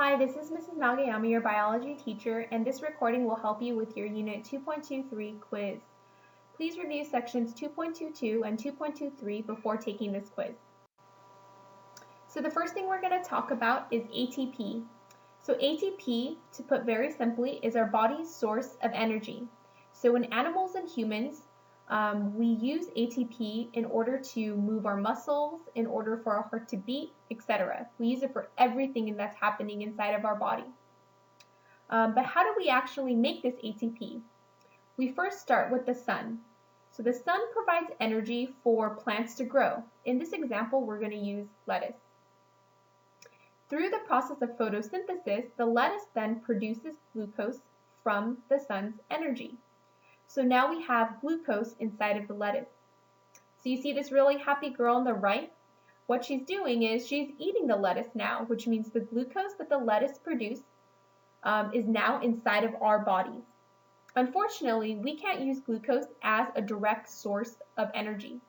Hi, this is Mrs. Nagayama, your biology teacher, and this recording will help you with your Unit 2.23 quiz. Please review sections 2.22 and 2.23 before taking this quiz. So the first thing we're going to talk about is ATP. So ATP, to put very simply, is our body's source of energy. So in animals and humans, we use ATP in order to move our muscles, in order for our heart to beat, etc. We use it for everything that's happening inside of our body. But how do we actually make this ATP? We first start with the sun. So the sun provides energy for plants to grow. In this example, we're going to use lettuce. Through the process of photosynthesis, the lettuce then produces glucose from the sun's energy. So now we have glucose inside of the lettuce. So you see this really happy girl on the right? What she's doing is she's eating the lettuce now, which means the glucose that the lettuce produced is now inside of our bodies. Unfortunately, we can't use glucose as a direct source of energy.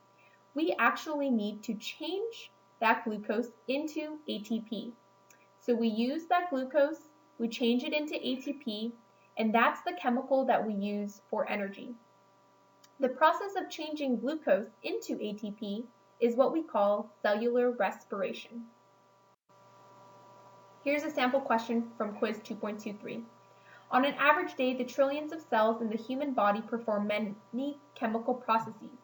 We actually need to change that glucose into ATP. So we use that glucose, we change it into ATP, and that's the chemical that we use for energy. The process of changing glucose into ATP is what we call cellular respiration. Here's a sample question from quiz 2.23. On an average day, the trillions of cells in the human body perform many chemical processes.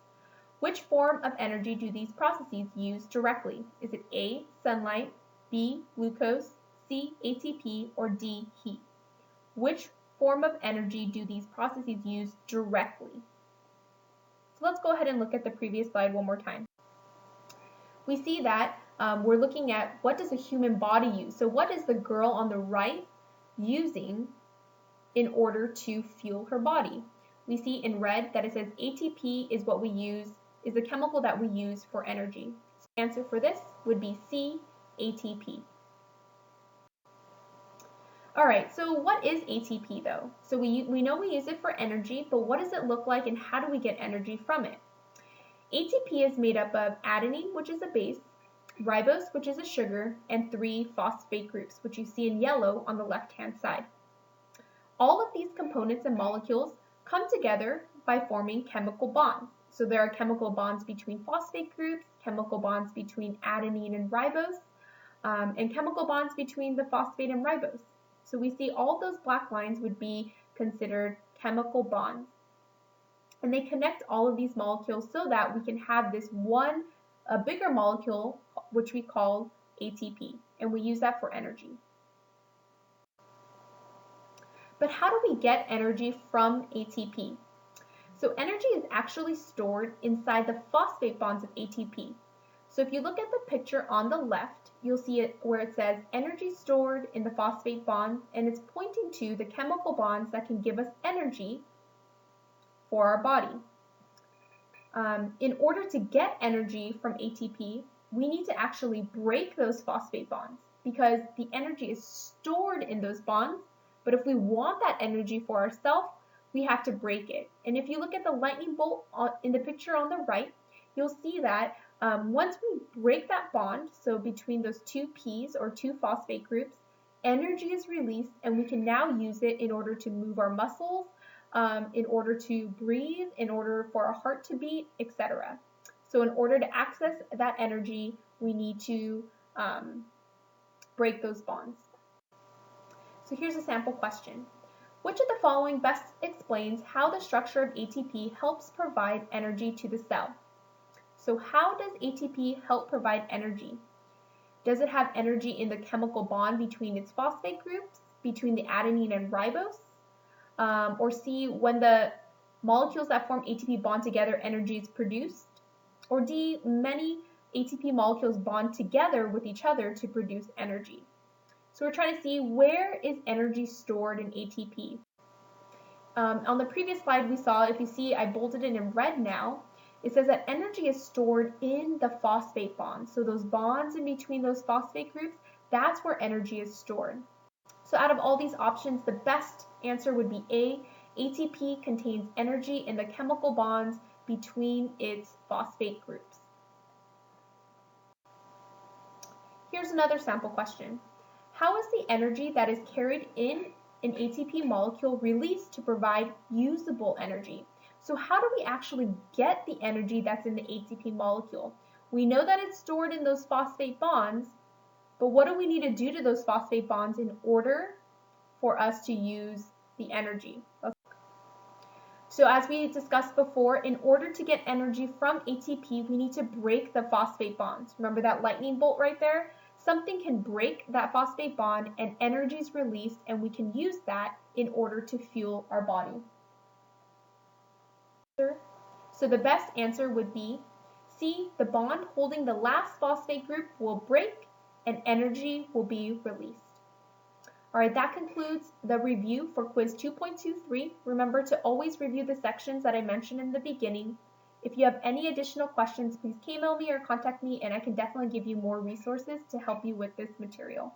Which form of energy do these processes use directly? Is it A, sunlight, B, glucose, C, ATP, or D, heat? Which form of energy do these processes use directly? So let's go ahead and look at the previous slide one more time. We see that we're looking at what does a human body use. So what is the girl on the right using in order to fuel her body? We see in red that it says ATP is what we use, is the chemical that we use for energy. So the answer for this would be C, ATP. All right, so what is ATP though? So we know we use it for energy, but what does it look like and how do we get energy from it? ATP is made up of adenine, which is a base, ribose, which is a sugar, and 3 phosphate groups, which you see in yellow on the left-hand side. All of these components and molecules come together by forming chemical bonds. So there are chemical bonds between phosphate groups, chemical bonds between adenine and ribose, and chemical bonds between the phosphate and ribose. So we see all those black lines would be considered chemical bonds. And they connect all of these molecules so that we can have this one, a bigger molecule, which we call ATP. And we use that for energy. But how do we get energy from ATP? So energy is actually stored inside the phosphate bonds of ATP. So if you look at the picture on the left, you'll see it where it says energy stored in the phosphate bonds, and it's pointing to the chemical bonds that can give us energy for our body. In order to get energy from ATP, we need to actually break those phosphate bonds because the energy is stored in those bonds, but if we want that energy for ourselves, we have to break it. And if you look at the lightning bolt in the picture on the right, you'll see that once we break that bond, so between those two P's or two phosphate groups, energy is released and we can now use it in order to move our muscles, in order to breathe, in order for our heart to beat, etc. So in order to access that energy, we need to break those bonds. So here's a sample question. Which of the following best explains how the structure of ATP helps provide energy to the cell? So how does ATP help provide energy? Does it have energy in the chemical bond between its phosphate groups, between the adenine and ribose? Or C, when the molecules that form ATP bond together, energy is produced? Or D, many ATP molecules bond together with each other to produce energy? So we're trying to see where is energy stored in ATP. On the previous slide we saw, if you see I bolded it in red now, it says that energy is stored in the phosphate bonds. So those bonds in between those phosphate groups, that's where energy is stored. So out of all these options, the best answer would be A. ATP contains energy in the chemical bonds between its phosphate groups. Here's another sample question. How is the energy that is carried in an ATP molecule released to provide usable energy? So how do we actually get the energy that's in the ATP molecule? We know that it's stored in those phosphate bonds, but what do we need to do to those phosphate bonds in order for us to use the energy? So as we discussed before, in order to get energy from ATP, we need to break the phosphate bonds. Remember that lightning bolt right there? Something can break that phosphate bond and energy is released, and we can use that in order to fuel our body. So the best answer would be C, the bond holding the last phosphate group will break and energy will be released. All right, that concludes the review for quiz 2.23. Remember to always review the sections that I mentioned in the beginning. If you have any additional questions, please email me or contact me, and I can definitely give you more resources to help you with this material.